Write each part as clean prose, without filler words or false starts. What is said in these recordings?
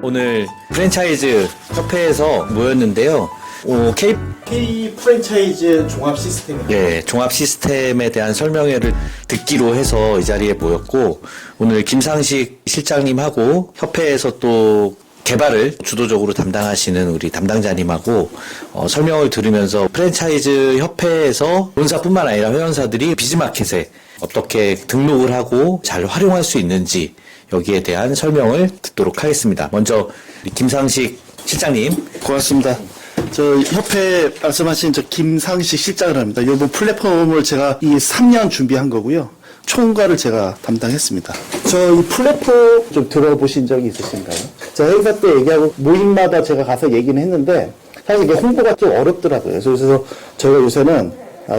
오늘 프랜차이즈 협회에서 모였는데요. K 프랜차이즈 종합 시스템입니다. 예, 종합 시스템에 대한 설명회를 듣기로 해서 이 자리에 모였고, 오늘 김상식 실장님하고 협회에서 또 개발을 주도적으로 담당하시는 우리 담당자님하고 설명을 들으면서 프랜차이즈 협회에서 본사뿐만 아니라 회원사들이 비즈마켓에 어떻게 등록을 하고 잘 활용할 수 있는지 여기에 대한 설명을 듣도록 하겠습니다. 먼저 김상식 실장님. 고맙습니다. 저 협회 말씀하신 저 김상식 실장을 합니다. 이번 플랫폼을 제가 이 3년 준비한 거고요. 총괄을 제가 담당했습니다. 저 이 플랫폼 좀 들어보신 적이 있으신가요? 저 행사 때 얘기하고 모임마다 제가 가서 얘기는 했는데 사실 이게 홍보가 좀 어렵더라고요. 그래서 저희가 요새는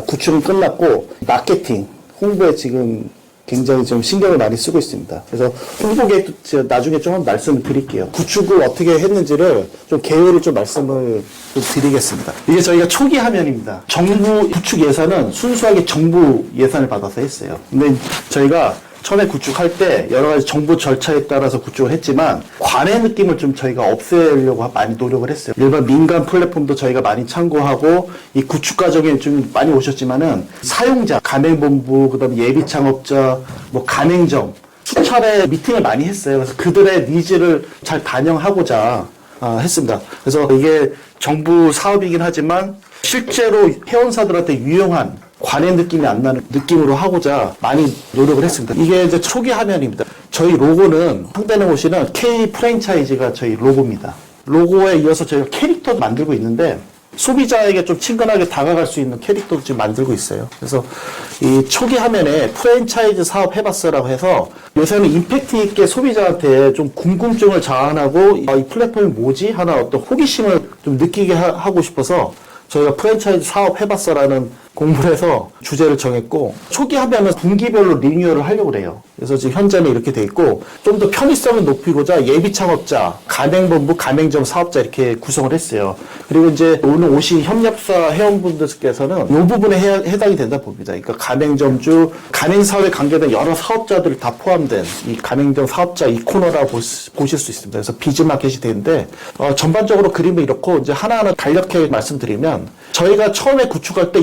구축은 끝났고 마케팅, 홍보에 지금 굉장히 좀 신경을 많이 쓰고 있습니다. 그래서 홍보 계획도 제가 나중에 좀 한번 말씀을 드릴게요. 구축을 어떻게 했는지를 좀 개요를 좀 말씀을 좀 드리겠습니다. 이게 저희가 초기 화면입니다. 정부 구축 예산은 순수하게 정부 예산을 받아서 했어요. 근데 저희가 처음에 구축할 때 여러 가지 정부 절차에 따라서 구축을 했지만 관의 느낌을 좀 저희가 없애려고 많이 노력을 했어요. 일반 민간 플랫폼도 저희가 많이 참고하고 이 구축 과정에 좀 많이 오셨지만은 사용자, 가맹본부, 그다음에 예비 창업자, 뭐 가맹점 수차례 미팅을 많이 했어요. 그래서 그들의 니즈를 잘 반영하고자 했습니다. 그래서 이게 정부 사업이긴 하지만 실제로 회원사들한테 유용한 관의 느낌이 안 나는 느낌으로 하고자 많이 노력을 했습니다. 이게 이제 초기 화면입니다. 저희 로고는 상단에 보시는 K 프랜차이즈가 저희 로고입니다. 로고에 이어서 저희가 캐릭터도 만들고 있는데 소비자에게 좀 친근하게 다가갈 수 있는 캐릭터도 지금 만들고 있어요. 그래서 이 초기 화면에 프랜차이즈 사업 해봤어라고 해서 요새는 임팩트 있게 소비자한테 좀 궁금증을 자아내고 이 플랫폼이 뭐지? 하나 어떤 호기심을 좀 느끼게 하고 싶어서 저희가 프랜차이즈 사업 해봤어라는 공부를 해서 주제를 정했고 초기 하면은 분기별로 리뉴얼을 하려고 그래요. 그래서 지금 현재는 이렇게 돼 있고 좀 더 편의성을 높이고자 예비 창업자, 가맹본부, 가맹점 사업자 이렇게 구성을 했어요. 그리고 이제 오늘 오신 협력사 회원분들께서는 이 부분에 해당이 된다 봅니다. 그러니까 가맹점주, 가맹사업에 관계된 여러 사업자들이 다 포함된 이 가맹점 사업자 이 코너라고 보실 수 있습니다. 그래서 비즈마켓이 되는데 전반적으로 그림을 이렇고 이제 하나하나 간략하게 말씀드리면 저희가 처음에 구축할 때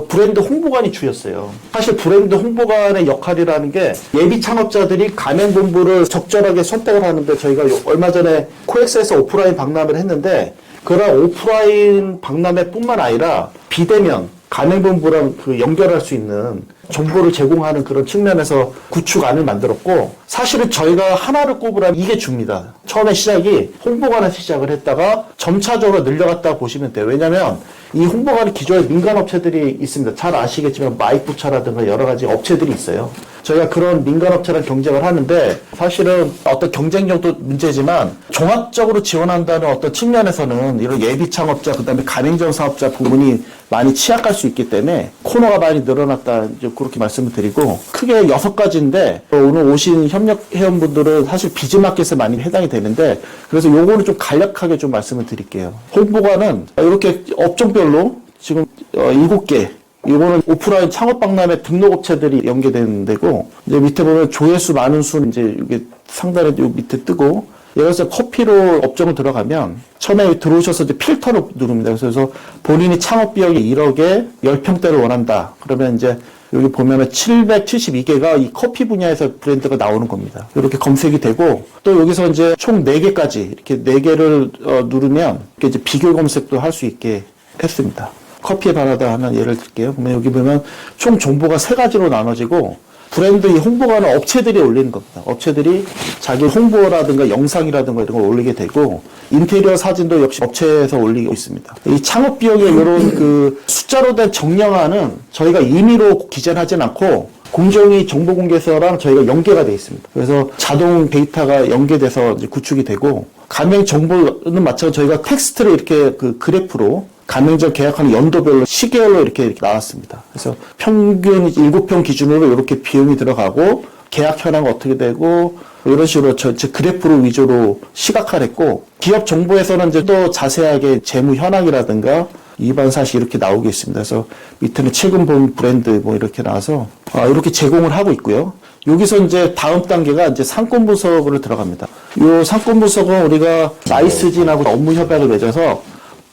브랜드 홍보관이 주였어요. 사실 브랜드 홍보관의 역할이라는 게 예비 창업자들이 가맹본부를 적절하게 선택을 하는데 저희가 얼마 전에 코엑스에서 오프라인 박람회를 했는데 그런 오프라인 박람회뿐만 아니라 비대면 가맹본부랑 연결할 수 있는 정보를 제공하는 그런 측면에서 구축안을 만들었고 사실은 저희가 하나를 꼽으라면 이게 줍니다. 처음에 시작이 홍보관에서 시작을 했다가 점차적으로 늘려갔다고 보시면 돼요. 왜냐하면 이 홍보관이 기존에 민간 업체들이 있습니다. 잘 아시겠지만 마이부차라든가 여러 가지 업체들이 있어요. 저희가 그런 민간 업체랑 경쟁을 하는데 사실은 어떤 경쟁력도 문제지만 종합적으로 지원한다는 어떤 측면에서는 이런 예비 창업자 그다음에 가맹점 사업자 부분이 많이 취약할 수 있기 때문에 코너가 많이 늘어났다 이제 그렇게 말씀을 드리고 크게 6가지인데 오늘 오신 협력 회원분들은 사실 비즈마켓에 많이 해당이 되는데 그래서 요거는 좀 간략하게 좀 말씀을 드릴게요. 홍보관은 이렇게 업종별로 지금 7개 이거는 오프라인 창업박람회 등록업체들이 연계되는 데고, 이제 밑에 보면 조회수 많은 수, 이제 이게 상단에 요 밑에 뜨고, 예를 들어서 커피로 업종을 들어가면, 처음에 들어오셔서 이제 필터를 누릅니다. 그래서 본인이 창업비용이 1억에 10평대를 원한다. 그러면 이제 여기 보면은 772개가 이 커피 분야에서 브랜드가 나오는 겁니다. 이렇게 검색이 되고, 또 여기서 이제 총 4개까지, 이렇게 4개를 누르면, 이렇게 이제 비교 검색도 할 수 있게 했습니다. 커피에 반하다 하면 예를 들게요. 그러면 여기 보면 총 정보가 3가지로 나눠지고 브랜드 이 홍보가는 업체들이 올리는 겁니다. 업체들이 자기 홍보라든가 영상이라든가 이런 걸 올리게 되고 인테리어 사진도 역시 업체에서 올리고 있습니다. 이 창업 비용의 이런 그 숫자로 된 정량화는 저희가 임의로 기재하진 않고 공정위 정보공개서랑 저희가 연계가 되어 있습니다. 그래서 자동 데이터가 연계돼서 이제 구축이 되고 가맹 정보는 마찬가지로 저희가 텍스트를 이렇게 그 그래프로 가맹점 계약하는 연도별로 시계열로 이렇게 나왔습니다. 그래서 평균 7평 기준으로 이렇게 비용이 들어가고 계약 현황 어떻게 되고 이런 식으로 그래프로 위주로 시각화를 했고 기업 정보에서는 이제 또 자세하게 재무 현황이라든가 위반 사실 이렇게 나오고 있습니다. 그래서 밑에는 최근 본 브랜드 뭐 이렇게 나와서 이렇게 제공을 하고 있고요. 여기서 이제 다음 단계가 이제 상권 분석으로 들어갑니다. 이 상권 분석은 우리가 라이스진하고 업무 협약을 맺어서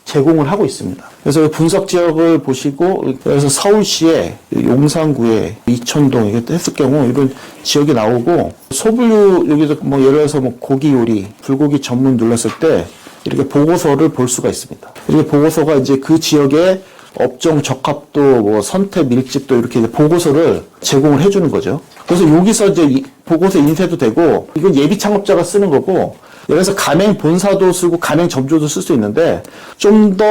제공을 하고 있습니다. 그래서 분석 지역을 보시고, 그래서 서울시에 용산구에 이천동 이렇게 했을 경우 이런 지역이 나오고, 소분류 여기서 뭐 예를 들어서 뭐 고기 요리, 불고기 전문 눌렀을 때 이렇게 보고서를 볼 수가 있습니다. 이렇게 보고서가 이제 그 지역의 업종 적합도, 뭐 선택 밀집도 이렇게 이제 보고서를 제공을 해주는 거죠. 그래서 여기서 이제 보고서 인쇄도 되고, 이건 예비 창업자가 쓰는 거고, 예를 들어서 가맹 본사도 쓰고 가맹 점주도 쓸 수 있는데, 좀 더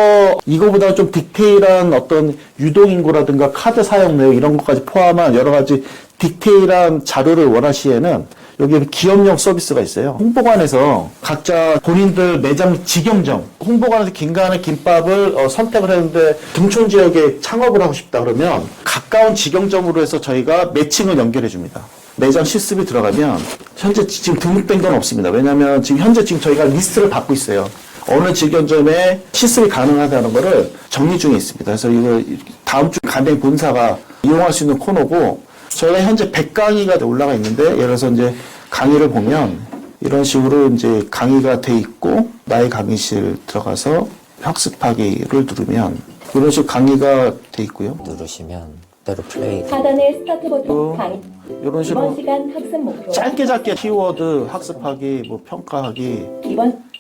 이거보다 좀 디테일한 어떤 유동인구라든가 카드 사용 내역 이런 것까지 포함한 여러 가지 디테일한 자료를 원하시에는 여기 기업용 서비스가 있어요. 홍보관에서 각자 본인들 매장 직영점, 홍보관에서 김간의 김밥을 선택을 했는데 등촌 지역에 창업을 하고 싶다 그러면 가까운 직영점으로 해서 저희가 매칭을 연결해 줍니다. 매장 실습이 들어가면 현재 지금 등록된 건 없습니다. 왜냐하면 지금 현재 저희가 리스트를 받고 있어요. 어느 직영점에 실습이 가능하다는 거를 정리 중에 있습니다. 그래서 이거 다음 주 가맹 본사가 이용할 수 있는 코너고, 저희가 현재 100강의가 올라가 있는데, 예를 들어서 이제 강의를 보면 이런 식으로 이제 강의가 돼 있고, 나의 강의실 들어가서 학습하기를 누르면 이런 식으로 강의가 돼 있고요. 누르시면 그대로 플레이. 하단의 스타트 버튼 강의. 이런 이번 식으로 시간 학습 목표. 짧게 키워드 학습하기, 뭐 평가하기,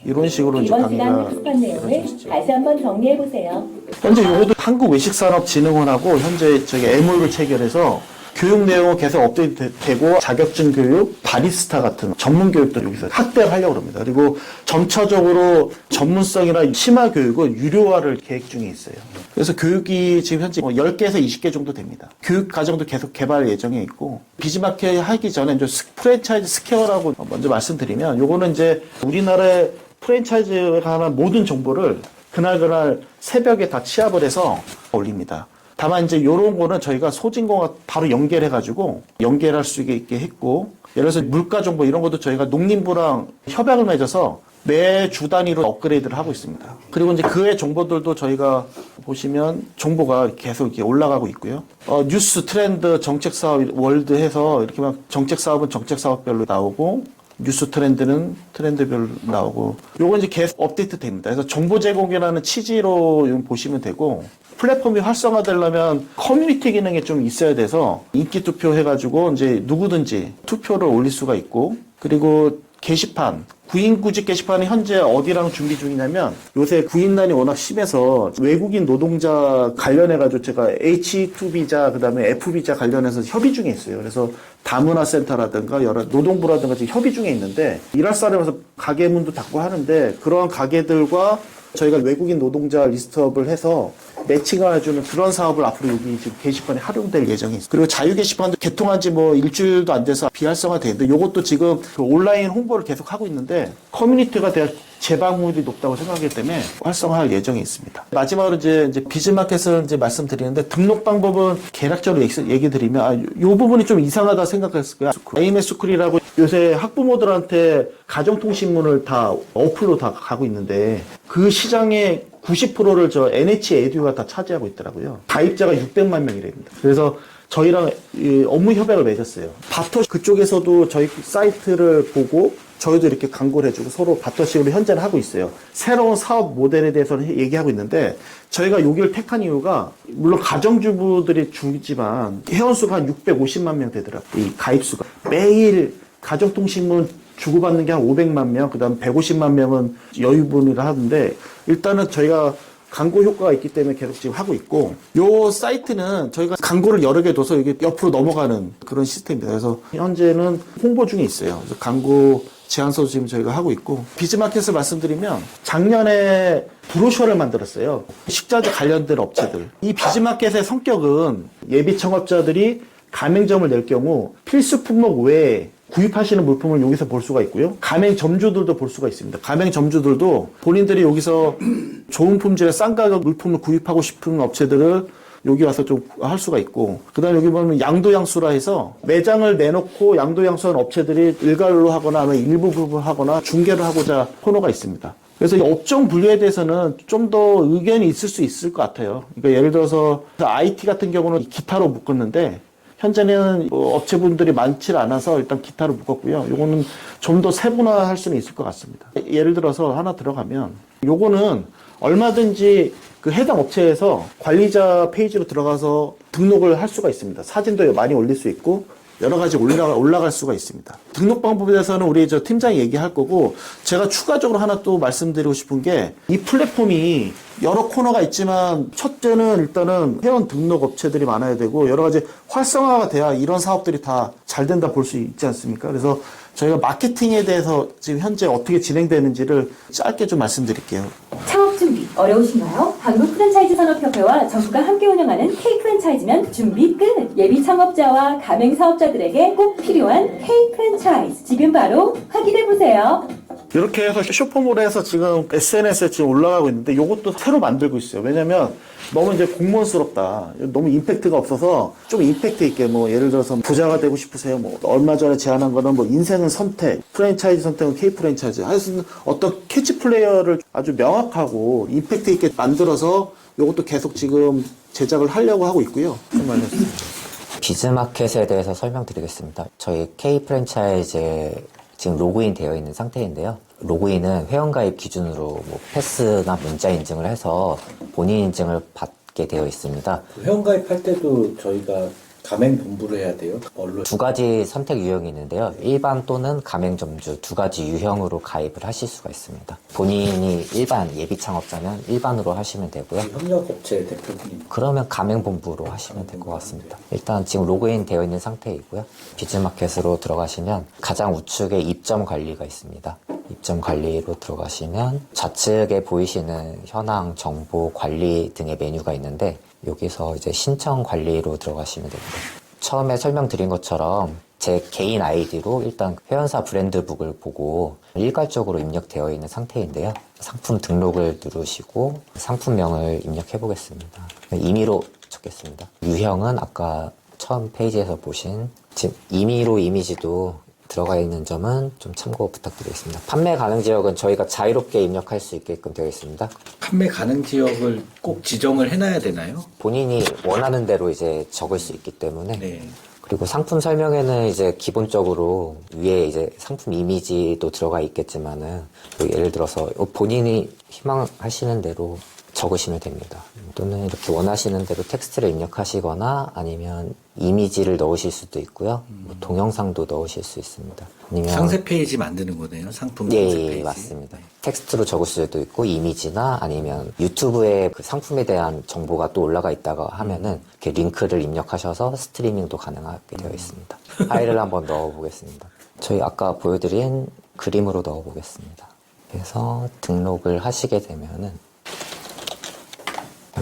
이런 식으로 이제 이번 시간 강의가 학습한 내용을 다시 한번 정리해 보세요. 현재 이것도 한국외식산업진흥원하고 현재 저기 MOU를 체결해서 교육 내용은 계속 업데이트되고, 자격증 교육, 바리스타 같은 전문 교육도 여기서 확대를 하려고 합니다. 그리고 점차적으로 전문성이나 심화 교육은 유료화를 계획 중에 있어요. 그래서 교육이 지금 현재 10개에서 20개 정도 됩니다. 교육 과정도 계속 개발 예정에 있고, 비즈마켓 하기 전에 이제 프랜차이즈 스퀘어라고 먼저 말씀드리면, 요거는 이제 우리나라의 프랜차이즈가 하는 모든 정보를 그날 새벽에 다 취합을 해서 올립니다. 다만 이제 요런 거는 저희가 소진공과 바로 연결해가지고 연결할 수 있게 했고, 예를 들어서 물가 정보 이런 것도 저희가 농림부랑 협약을 맺어서 매주 단위로 업그레이드를 하고 있습니다. 그리고 이제 그의 정보들도 저희가 보시면 정보가 계속 이렇게 올라가고 있고요. 뉴스, 트렌드, 정책사업, 월드 해서 이렇게 막 정책사업은 정책사업별로 나오고, 뉴스 트렌드는 트렌드별로 나오고, 요거 이제 계속 업데이트 됩니다. 그래서 정보 제공이라는 취지로 보시면 되고, 플랫폼이 활성화되려면 커뮤니티 기능이 좀 있어야 돼서 인기 투표 해가지고 이제 누구든지 투표를 올릴 수가 있고, 그리고 게시판, 구인 구직 게시판이 현재 어디랑 준비 중이냐면, 요새 구인난이 워낙 심해서 외국인 노동자 관련해가지고 제가 H2 비자, 그 다음에 F 비자 관련해서 협의 중에 있어요. 그래서 다문화센터라든가 여러 노동부라든가 지금 협의 중에 있는데, 일할 사람에서 가게 문도 닫고 하는데, 그러한 가게들과 저희가 외국인 노동자 리스트업을 해서 매칭을 해주는 그런 사업을 앞으로 여기 지금 게시판에 활용될 예정이 있습니다. 그리고 자유 게시판도 개통한 지 뭐 일주일도 안 돼서 비활성화 되는데, 이것도 지금 그 온라인 홍보를 계속 하고 있는데, 커뮤니티가 대한 재방문율이 높다고 생각하기 때문에 활성화할 예정이 있습니다. 마지막으로 이제 비즈마켓을 이제 말씀드리는데, 등록 방법은 개략적으로 얘기 드리면, 요 부분이 좀 이상하다 생각했을 거야. AMS 스쿨이라고 요새 학부모들한테 가정통신문을 다 어플로 다 가고 있는데, 그 시장의 90%를 저 NH 에듀가 다 차지하고 있더라고요. 가입자가 600만 명이랍니다. 그래서 저희랑 업무 협약을 맺었어요. 바터 그쪽에서도 저희 사이트를 보고 저희도 이렇게 광고를 해주고 서로 바터식으로 현재는 하고 있어요. 새로운 사업 모델에 대해서는 얘기하고 있는데, 저희가 여기를 택한 이유가, 물론 가정주부들이 주지만 회원수가 한 650만 명 되더라고요. 이 가입수가. 매일 가정통신문 주고받는 게 한 500만 명, 그 다음 150만 명은 여유분이라 하는데, 일단은 저희가 광고 효과가 있기 때문에 계속 지금 하고 있고, 요 사이트는 저희가 광고를 여러 개 둬서 이게 옆으로 넘어가는 그런 시스템입니다. 그래서 현재는 홍보 중에 있어요. 그래서 광고 제안서도 지금 저희가 하고 있고, 비즈마켓을 말씀드리면 작년에 브로셔를 만들었어요. 식자재 관련된 업체들. 이 비즈마켓의 성격은 예비 창업자들이 가맹점을 낼 경우 필수 품목 외에 구입하시는 물품을 여기서 볼 수가 있고요. 가맹점주들도 볼 수가 있습니다. 가맹점주들도 본인들이 여기서 좋은 품질의 싼 가격 물품을 구입하고 싶은 업체들을 여기 와서 좀 할 수가 있고, 그 다음에 여기 보면 양도양수라 해서 매장을 내놓고 양도양수한 업체들이 일괄로 하거나 아니면 일부 부분하거나 중개를 하고자 코너가 있습니다. 그래서 이 업종 분류에 대해서는 좀 더 의견이 있을 수 있을 것 같아요. 그러니까 예를 들어서 IT 같은 경우는 기타로 묶었는데, 현재는 업체분들이 많지 않아서 일단 기타로 묶었고요. 요거는 좀 더 세분화할 수는 있을 것 같습니다. 예를 들어서 하나 들어가면 요거는 얼마든지 그 해당 업체에서 관리자 페이지로 들어가서 등록을 할 수가 있습니다. 사진도 많이 올릴 수 있고 여러 가지 올라갈 수가 있습니다. 등록 방법에 대해서는 우리 저 팀장이 얘기할 거고, 제가 추가적으로 하나 또 말씀드리고 싶은 게, 이 플랫폼이 여러 코너가 있지만 첫째는 일단은 회원 등록 업체들이 많아야 되고 여러 가지 활성화가 돼야 이런 사업들이 다 잘 된다 볼 수 있지 않습니까? 그래서 저희가 마케팅에 대해서 지금 현재 어떻게 진행되는지를 짧게 좀 말씀드릴게요. 창업 준비 어려우신가요? 한국 프랜차이즈 산업협회와 정부가 함께 운영하는 K 프랜차이즈면 준비 끝! 예비 창업자와 가맹 사업자들에게 꼭 필요한 K 프랜차이즈 지금 바로 확인해보세요. 이렇게 해서 쇼폼몰에서 지금 SNS에 지금 올라가고 있는데 이것도 새로 만들고 있어요. 왜냐면 너무 이제 공무원스럽다. 너무 임팩트가 없어서 좀 임팩트 있게 뭐 예를 들어서 부자가 되고 싶으세요. 뭐 얼마 전에 제안한 거는 뭐 인생은 선택, 프랜차이즈 선택은 K 프랜차이즈. 하여튼 어떤 캐치 플레이어를 아주 명확하고 임팩트 있게 만들어서 이것도 계속 지금 제작을 하려고 하고 있고요. 비즈마켓에 대해서 설명드리겠습니다. 저희 K 프랜차이즈에 지금 로그인 되어 있는 상태인데요. 로그인은 회원가입 기준으로 뭐 패스나 문자 인증을 해서 본인 인증을 받게 되어 있습니다. 회원가입할 때도 저희가 가맹본부를 해야 돼요? 뭘로? 두 가지 선택 유형이 있는데요. 일반 또는 가맹점주 두 가지 유형으로 가입을 하실 수가 있습니다. 본인이 일반 예비 창업자면 일반으로 하시면 되고요. 협력업체 대표님. 그러면 가맹본부로 하시면 될 것 같습니다. 일단 지금 로그인 되어 있는 상태이고요. 비즈마켓으로 들어가시면 가장 우측에 입점 관리가 있습니다. 입점 관리로 들어가시면 좌측에 보이시는 현황, 정보, 관리 등의 메뉴가 있는데 여기서 이제 신청 관리로 들어가시면 됩니다. 처음에 설명드린 것처럼 제 개인 아이디로 일단 회원사 브랜드북을 보고 일괄적으로 입력되어 있는 상태인데요. 상품 등록을 누르시고 상품명을 입력해 보겠습니다. 임의로 적겠습니다. 유형은 아까 처음 페이지에서 보신 지금 임의로 이미지도 들어가 있는 점은 좀 참고 부탁드리겠습니다. 판매 가능 지역은 저희가 자유롭게 입력할 수 있게끔 되어 있습니다. 판매 가능 지역을 꼭 지정을 해놔야 되나요? 본인이 원하는 대로 이제 적을 수 있기 때문에 네. 그리고 상품 설명에는 이제 기본적으로 위에 이제 상품 이미지도 들어가 있겠지만은 예를 들어서 본인이 희망하시는 대로 적으시면 됩니다. 또는 이렇게 원하시는 대로 텍스트를 입력하시거나 아니면 이미지를 넣으실 수도 있고요. 뭐 동영상도 넣으실 수 있습니다. 아니면 상세 페이지 만드는 거네요. 상품 상세 페이지. 예, 맞습니다. 텍스트로 적을 수도 있고 이미지나 아니면 유튜브에 그 상품에 대한 정보가 또 올라가 있다가 하면은 이렇게 링크를 입력하셔서 스트리밍도 가능하게 되어 있습니다. 파일을 한번 넣어보겠습니다. 저희 아까 보여드린 그림으로 넣어보겠습니다. 그래서 등록을 하시게 되면은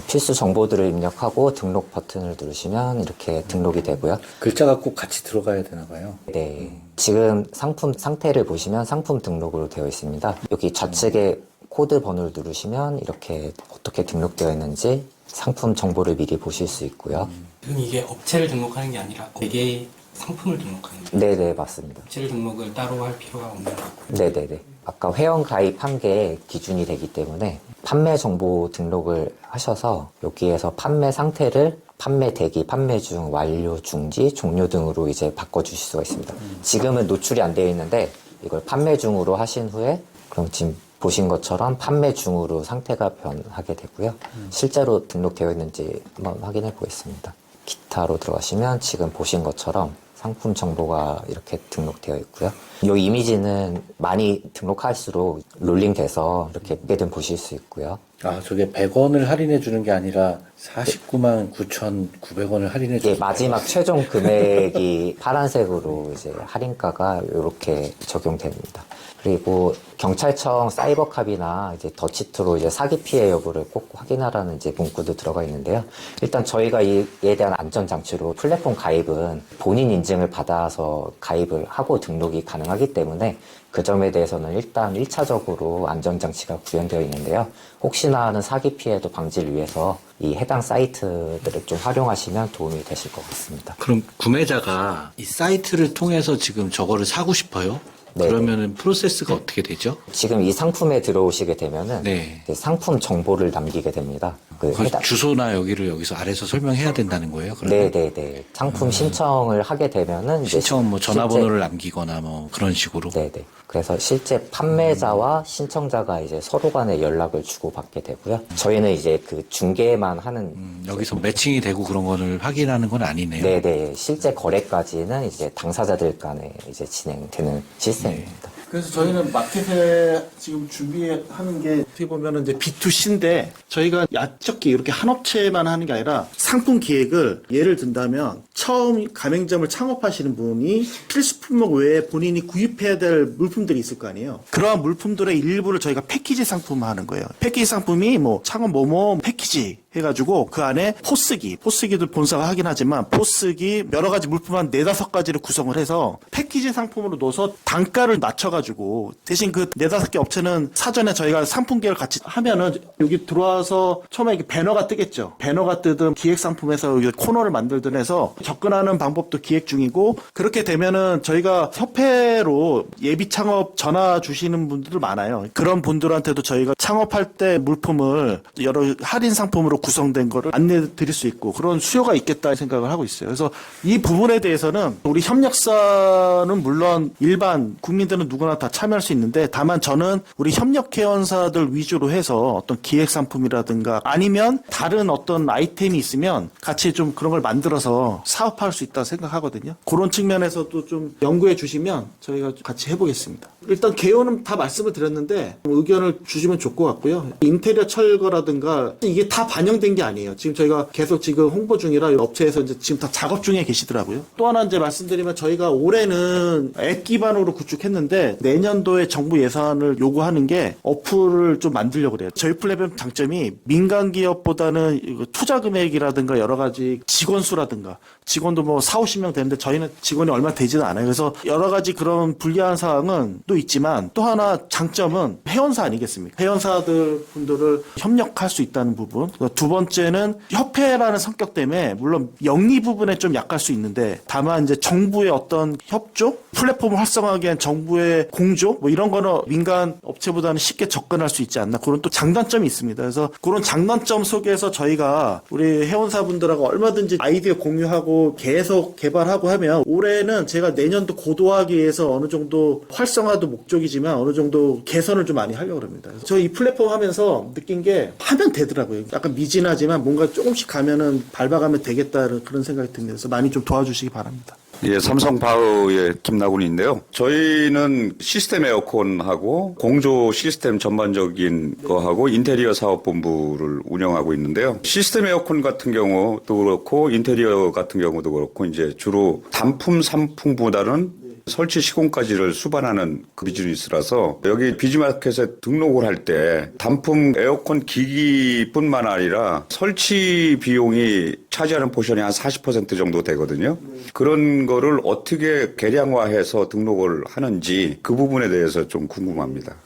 필수 정보들을 입력하고 등록 버튼을 누르시면 이렇게 등록이 되고요. 글자가 꼭 같이 들어가야 되나 봐요. 네. 지금 상품 상태를 보시면 상품 등록으로 되어 있습니다. 여기 좌측에 코드 번호를 누르시면 이렇게 어떻게 등록되어 있는지 상품 정보를 미리 보실 수 있고요. 지금 이게 업체를 등록하는 게 아니라 개개의 상품을 등록하는 거예요. 네네, 맞습니다. 업체를 등록을 따로 할 필요가 없는 거고. 네네네. 아까 회원 가입한 게 기준이 되기 때문에 판매 정보 등록을 하셔서 여기에서 판매 상태를 판매 대기, 판매 중, 완료, 중지, 종료 등으로 이제 바꿔주실 수가 있습니다. 지금은 노출이 안 되어 있는데 이걸 판매 중으로 하신 후에 그럼 지금 보신 것처럼 판매 중으로 상태가 변하게 되고요. 실제로 등록되어 있는지 한번 확인해 보겠습니다. 기타로 들어가시면 지금 보신 것처럼 상품 정보가 이렇게 등록되어 있고요. 이 이미지는 많이 등록할수록 롤링돼서 이렇게 몇개든 보실 수 있고요. 아, 저게 100원을 할인해 주는 게 아니라 49만 9,900원을 할인해 주는 이게 마지막 최종 금액이 파란색으로 이제 할인가가 이렇게 적용됩니다. 그리고 경찰청 사이버캅이나 이제 더치트로 이제 사기 피해 여부를 꼭 확인하라는 이제 문구도 들어가 있는데요. 일단 저희가 이에 대한 안전 장치로 플랫폼 가입은 본인 인증을 받아서 가입을 하고 등록이 가능하기 때문에 그 점에 대해서는 일단 1차적으로 안전 장치가 구현되어 있는데요. 혹시나 하는 사기 피해도 방지를 위해서 이 해당 사이트들을 좀 활용하시면 도움이 되실 것 같습니다. 그럼 구매자가 이 사이트를 통해서 지금 저거를 사고 싶어요? 네. 그러면은 프로세스가 어떻게 되죠? 지금 이 상품에 들어오시게 되면은 네. 이제 상품 정보를 남기게 됩니다. 그 해당 주소나 여기를 여기서 아래서 설명해야 된다는 거예요? 그러면? 네네네. 상품 신청을 하게 되면은 이제 신청 뭐 전화번호를 남기거나 뭐 그런 식으로. 네네. 그래서 실제 판매자와 신청자가 이제 서로 간에 연락을 주고받게 되고요. 저희는 이제 그 중개만 하는 여기서 매칭이 되고 그런 거를 확인하는 건 아니네요. 네네. 실제 거래까지는 이제 당사자들 간에 이제 진행되는 시스템입니다. 그래서 저희는 마켓에 지금 준비하는 게 어떻게 보면은 이제 B2C인데 저희가 야적기 이렇게 한 업체만 하는 게 아니라 상품 기획을 예를 든다면 처음 가맹점을 창업하시는 분이 필수 품목 외에 본인이 구입해야 될 물품들이 있을 거 아니에요. 그러한 물품들의 일부를 저희가 패키지 상품화하는 거예요. 패키지 상품이 뭐 창업 뭐뭐 패키지 해가지고 그 안에 포스기도 본사가 하긴 하지만 포스기 여러 가지 물품 한 4-5가지를 구성을 해서 패키지 상품으로 넣어서 단가를 낮춰가지고 대신 그 4-5개 업체는 사전에 저희가 상품 계획을 같이 하면은 여기 들어와서 처음에 이게 배너가 뜨겠죠. 배너가 뜨든 기획 상품에서 여기 코너를 만들든 해서 접근하는 방법도 기획 중이고 그렇게 되면은 저희가 협회로 예비 창업 전화 주시는 분들 많아요. 그런 분들한테도 저희가 창업할 때 물품을 여러 할인 상품으로 구성된 거를 안내 드릴 수 있고 그런 수요가 있겠다 생각을 하고 있어요. 그래서 이 부분에 대해서는 우리 협력사는 물론 일반 국민들은 누구나 다 참여할 수 있는데 다만 저는 우리 협력 회원사들 위주로 해서 어떤 기획 상품이라든가 아니면 다른 어떤 아이템이 있으면 같이 좀 그런 걸 만들어서 사업할 수 있다 생각하거든요. 그런 측면에서도 좀 연구해 주시면 저희가 같이 해보겠습니다. 일단 개요는 다 말씀을 드렸는데 의견을 주시면 좋을 것 같고요. 인테리어 철거라든가 이게 다 반영된 게 아니에요. 지금 저희가 계속 지금 홍보 중이라 업체에서 이제 지금 다 작업 중에 계시더라고요. 또 하나 이제 말씀드리면 저희가 올해는 앱 기반으로 구축했는데 내년도에 정부 예산을 요구하는 게 어플을 좀 만들려고 그래요. 저희 플랫폼 장점이 민간 기업보다는 투자 금액이라든가 여러 가지 직원 수라든가 직원도 뭐 4-50명 되는데 저희는 직원이 얼마 되지는 않아요. 그래서 여러 가지 그런 불리한 사항은 또 있지만 또 하나 장점은 회원사 아니겠습니까? 회원사들 분들을 협력할 수 있다는 부분. 두 번째는 협회라는 성격 때문에 물론 영리 부분에 좀 약할 수 있는데 다만 이제 정부의 어떤 협조, 플랫폼을 활성화하기 위한 정부의 공조 뭐 이런 거는 민간 업체보다는 쉽게 접근할 수 있지 않나 그런 또 장단점이 있습니다. 그래서 그런 장단점 속에서 저희가 우리 회원사분들하고 얼마든지 아이디어 공유하고 계속 개발하고 하면 올해는 제가 내년도 고도화하기 위해서 어느 정도 활성화도 목적이지만 어느 정도 개선을 좀 많이 하려고 합니다. 그래서 저 이 플랫폼 하면서 느낀 게 하면 되더라고요. 약간 미진하지만 뭔가 조금씩 가면은 밟아가면 되겠다는 그런 생각이 듭니다. 그래서 많이 좀 도와주시기 바랍니다. 예, 삼성바우의 김나군인데요. 저희는 시스템 에어컨하고 공조 시스템 전반적인 거하고 인테리어 사업본부를 운영하고 있는데요. 시스템 에어컨 같은 경우도 그렇고 인테리어 같은 경우도 그렇고 이제 주로 단품 상품보다는 설치 시공까지를 수반하는 그 비즈니스라서 여기 비즈마켓에 등록을 할 때 단품 에어컨 기기뿐만 아니라 설치 비용이 차지하는 포션이 한 40% 정도 되거든요. 그런 거를 어떻게 개량화해서 등록을 하는지 그 부분에 대해서 좀 궁금합니다.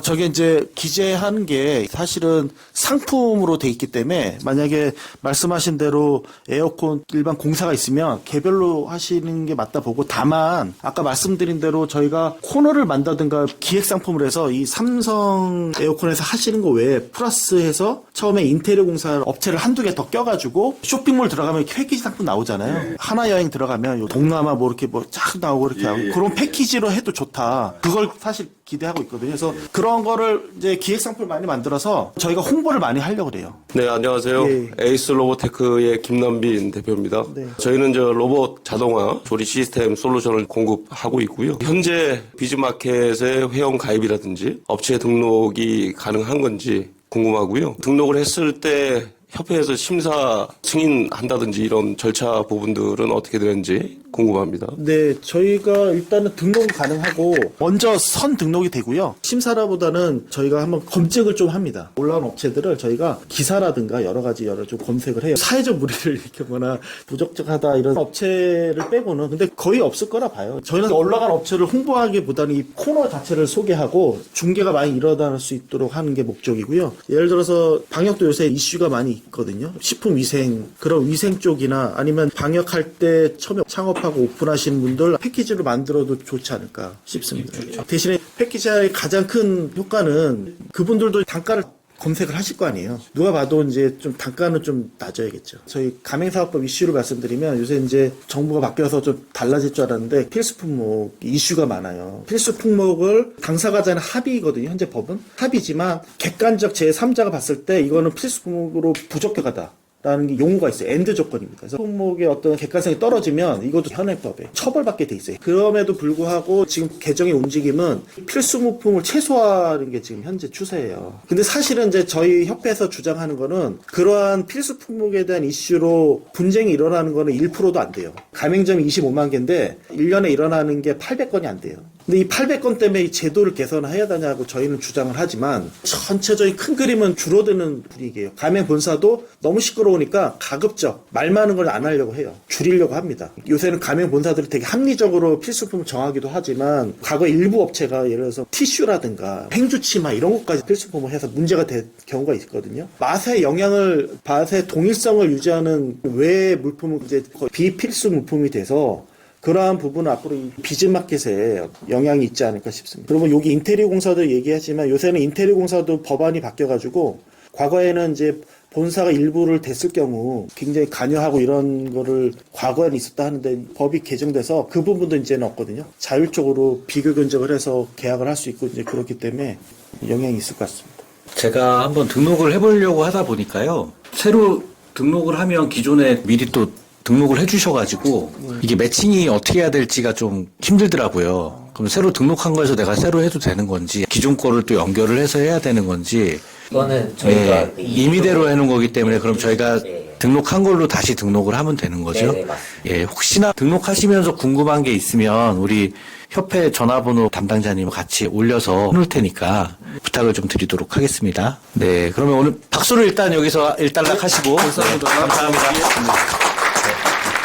저게 이제 기재하는 게 사실은 상품으로 돼 있기 때문에 만약에 말씀하신 대로 에어컨 일반 공사가 있으면 개별로 하시는 게 맞다 보고 다만 아까 말씀드린 대로 저희가 코너를 만다든가 기획 상품을 해서 이 삼성 에어컨에서 하시는 거 외에 플러스해서 처음에 인테리어 공사 업체를 한두 개 더 껴가지고 쇼핑몰 들어가면 패키지 상품 나오잖아요. 하나 여행 들어가면 요 동남아 뭐 이렇게 뭐 쫙 나오고 이렇게 하고 그런 패키지로 해도 좋다. 그걸 사실 기대하고 있거든요. 그래서 그런 거를 이제 기획 상품을 많이 만들어서 저희가 홍보를 많이 하려고 그래요. 네, 안녕하세요. 예. 에이스 로보테크의 김남빈 대표입니다. 네. 저희는 로봇 자동화 조리 시스템 솔루션을 공급하고 있고요. 현재 비즈마켓의 회원 가입이라든지 업체 등록이 가능한 건지 궁금하고요. 등록을 했을 때 협회에서 심사 승인한다든지 이런 절차 부분들은 어떻게 되는지 궁금합니다. 네, 저희가 일단은 등록은 가능하고 먼저 선 등록이 되고요. 심사라보다는 저희가 한번 검증을 좀 합니다. 올라온 업체들을 저희가 기사라든가 여러 가지 좀 검색을 해요. 사회적 무리를 일으키거나 부적절하다 이런 업체를 빼고는 근데 거의 없을 거라 봐요. 저희는 올라간 업체를 홍보하기보다는 이 코너 자체를 소개하고 중계가 많이 일어날 수 있도록 하는 게 목적이고요. 예를 들어서 방역도 요새 이슈가 많이 있거든요. 식품 위생, 그런 위생 쪽이나 아니면 방역할 때 처음에 창업하고 오픈하시는 분들 패키지로 만들어도 좋지 않을까 싶습니다. 대신에 패키지의 가장 큰 효과는 그분들도 단가를 검색을 하실 거 아니에요. 누가 봐도 이제 좀 단가는 좀 낮아야겠죠. 저희 가맹사업법 이슈를 말씀드리면 요새 이제 정부가 바뀌어서 좀 달라질 줄 알았는데 필수 품목 이슈가 많아요. 필수 품목을 당사가 자는 합의거든요. 현재 법은 합의지만 객관적 제3자가 봤을 때 이거는 필수 품목으로 부적격하다. 라는 게 용어가 있어요. 엔드 조건입니다. 그래서 품목의 어떤 객관성이 떨어지면 이것도 현행법에 처벌받게 돼 있어요. 그럼에도 불구하고 지금 개정의 움직임은 필수물품을 최소화하는 게 지금 현재 추세예요. 근데 사실은 이제 저희 협회에서 주장하는 거는 그러한 필수 품목에 대한 이슈로 분쟁이 일어나는 거는 1%도 안 돼요. 가맹점이 25만 개인데 1년에 일어나는 게 800건이 안 돼요. 근데 이 800건 때문에 이 제도를 개선해야 되냐고 저희는 주장을 하지만 전체적인 큰 그림은 줄어드는 분위기예요. 가맹 본사도 너무 시끄러우니까 가급적 말 많은 걸 안 하려고 해요. 줄이려고 합니다. 요새는 가맹 본사들이 되게 합리적으로 필수품을 정하기도 하지만 과거 일부 업체가 예를 들어서 티슈라든가 행주치마 이런 것까지 필수품을 해서 문제가 된 경우가 있거든요. 맛의 동일성을 유지하는 외 물품은 이제 거의 비필수 물품이 돼서 그러한 부분은 앞으로 이 비즈마켓에 영향이 있지 않을까 싶습니다. 그러면 여기 인테리어 공사도 얘기하지만 요새는 인테리어 공사도 법안이 바뀌어가지고 과거에는 이제 본사가 일부를 댔을 경우 굉장히 관여하고 이런 거를 과거에는 있었다 하는데 법이 개정돼서 그 부분도 이제는 없거든요. 자율적으로 비교 견적을 해서 계약을 할 수 있고 이제 그렇기 때문에 영향이 있을 것 같습니다. 제가 한번 등록을 해보려고 하다 보니까요. 새로 등록을 하면 기존에 미리 또 등록을 해주셔가지고 이게 매칭이 어떻게 해야 될지가 좀 힘들더라고요. 그럼 새로 등록한 거에서 내가 새로 해도 되는 건지 기존 거를 또 연결을 해서 해야 되는 건지 이거는 저희가 임의대로 해놓은 거기 때문에 그럼 저희가 등록한 걸로 다시 등록을 하면 되는 거죠? 네네, 맞습니다. 예, 혹시나 등록하시면서 궁금한 게 있으면 우리 협회 전화번호 담당자님 같이 올려서 해놓을 테니까 부탁을 좀 드리도록 하겠습니다. 네, 그러면 오늘 박수를 일단 여기서 일단락 하시고 감사합니다.